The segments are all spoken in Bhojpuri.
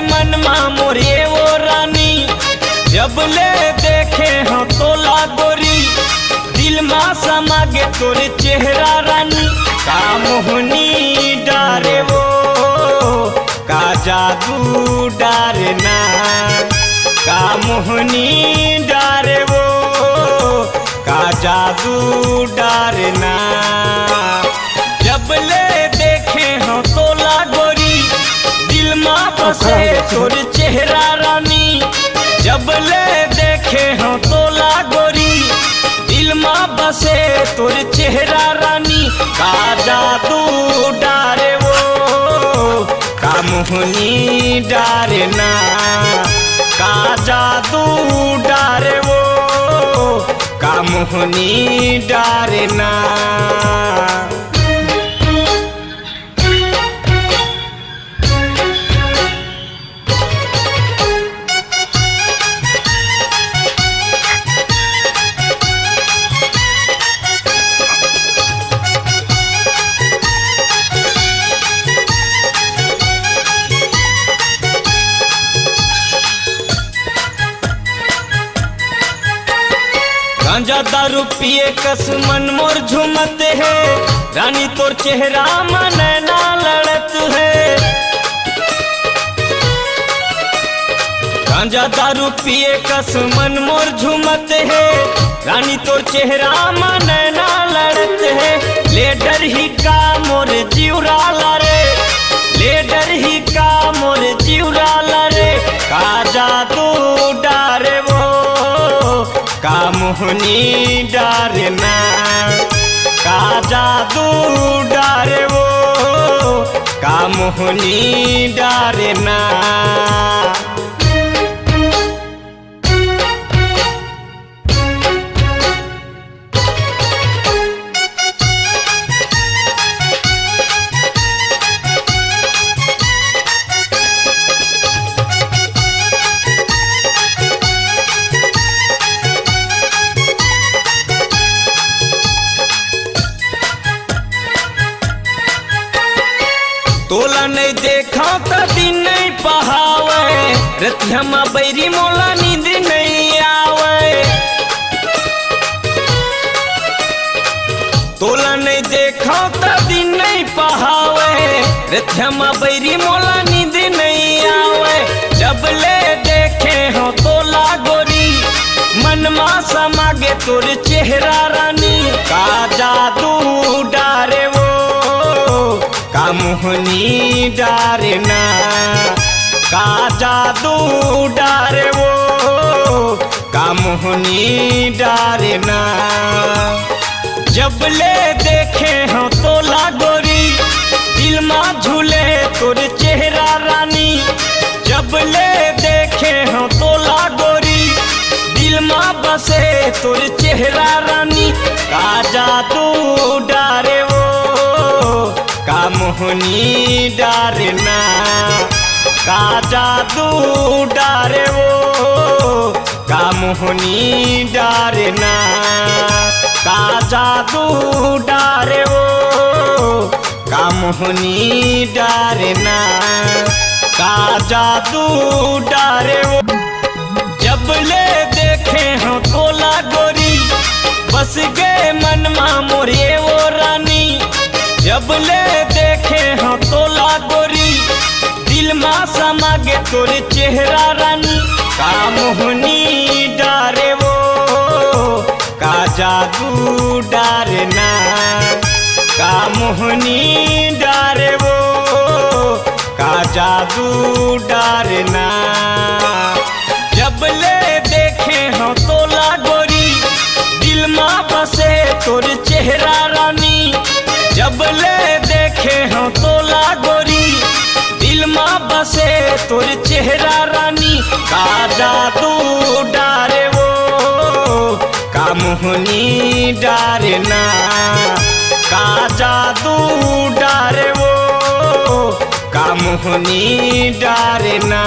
मनमा मोरे वो रानी, जब ले देखे हो तोला गोरी, दिल मा समागे तोरे चेहरा रानी। का मोहनी डारे वो, का जादू डारे ना, का मोहनी डारे वो, का जादू डारे ना। जब ले देखे हो तोला गोरी, दिल मा बसे तोर चेहरा रानी, जब ले देखे हो तोला गोरी, दिल मा बसे तोर चेहरा रानी। का जादू डारे वो, का मोहनी डारे ना, का जादू डारे वो, का मोहनी डारे ना। गांजा दारू पिए कस मन मोर झूमत है, रानी तोर चेहरा मन ना लड़त है। गांजा दारू पिए कस मन मोर झूमत है, रानी तोर चेहरा मन ना लड़त है। ले डर ही का मोर जीवरा रे, ले डर ही का मोर जीवरा रे। का जादू डारे वो, का मोहनी डारे ना, का जादू डारे वो, का मोहनी डारे ना। तोला नहीं देखा तो दिन नहीं पहावे, रतिया में बैरी मोला नींद नहीं आवे। तोला नहीं देखा तो दिन नहीं पहावे, रतिया में बैरी मोला नींद नहीं आवे। जब ले देखे हो तोला गोरी, मन मा समागे तोर चेहरा रानी। का जादू डारे वो, का मोहनी डारे ना, का जादू डारे वो, का मोहनी डारे ना। जब ले देखे हो तोला गोरी, दिल मा झूले तोर चेहरा रानी, जब ले देखे हो तोला गोरी, दिल मा बसे तोर चेहरा रानी। का जादू डारे वो, का मोहनी डारे ना, का जादू डारे वो, का मोहनी डारे ना, का जादू डारे वो, का मोहनी डारे ना, का जादू डारे वो। जब ले देखे हो तोला गोरी, बस गए मन मा मोरे वो रानी, जब ले देखे हो तोला गोरी, दिल मा समागे तोरे चेहरा रानी। का मोहनी डारे वो, का जादू डारे ना, का मोहनी डारे वो, का जादू डारे ना। जब ले देखे हो तोला गोरी, दिल मा बसे तोर चेहरा रानी, जब ले देखे हो तोला गोरी, दिल मा बसे तोर चेहरा रानी। का जादू डारे वो, का मोहनी डारे ना, का जादू डारे वो, का मोहनी डारे ना।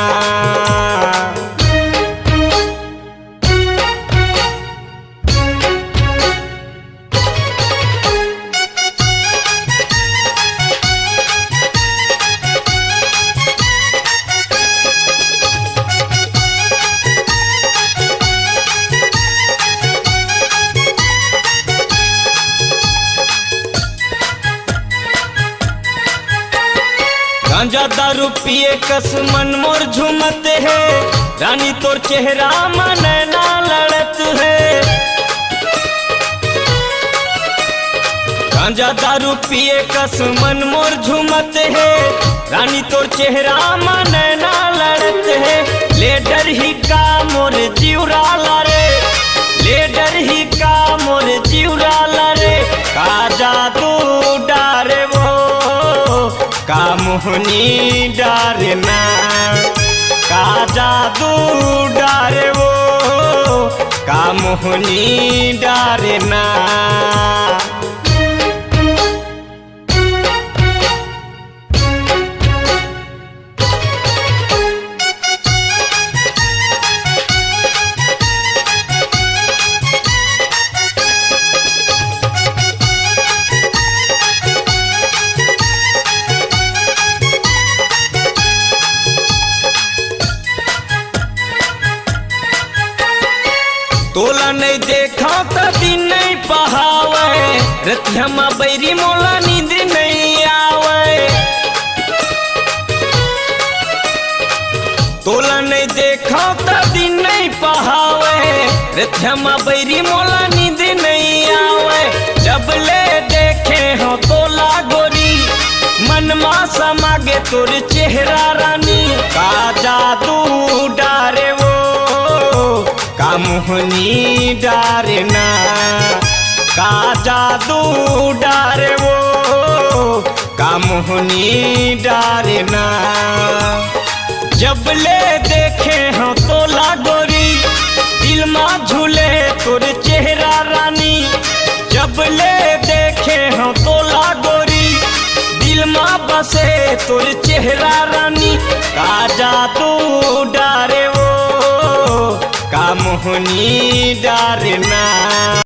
गांजा दारू पिए कस मन मोर झूमत है, रानी तोर चेहरा में नैना लड़त है। गांजा दारू पिए कस मन मोर झूमत है, रानी तोर चेहरा में नैना लड़त है। ले डर ही का मोर जीवरा रे, ले डर ही का मोर जीवरा रे। का जादू डारे वो का मोहनी डारना, का जादू डारे वो का मोहनी डारना। तोला नहीं देखा तो दिन नहीं पहावे, रतिया में बैरी मोला नींद नहीं आवे। तोला नहीं देखा तो दिन नहीं पहावे, रतिया में बैरी मोला नींद नहीं आवे। जब ले देखे हो तोला गोरी, मन मा समागे तोर चेहरा रानी। का जादू डारे वो का मोहनी डारना, का जादू डारे वो का मोहनी डारना। जब ले देखे हो तोला गोरी, दिल में झूले तोर चेहरा रानी। जब ले देखे हो तोला गोरी, दिल में बसे तोर चेहरा रानी। का जादू डारे वो का मोहनी डारना।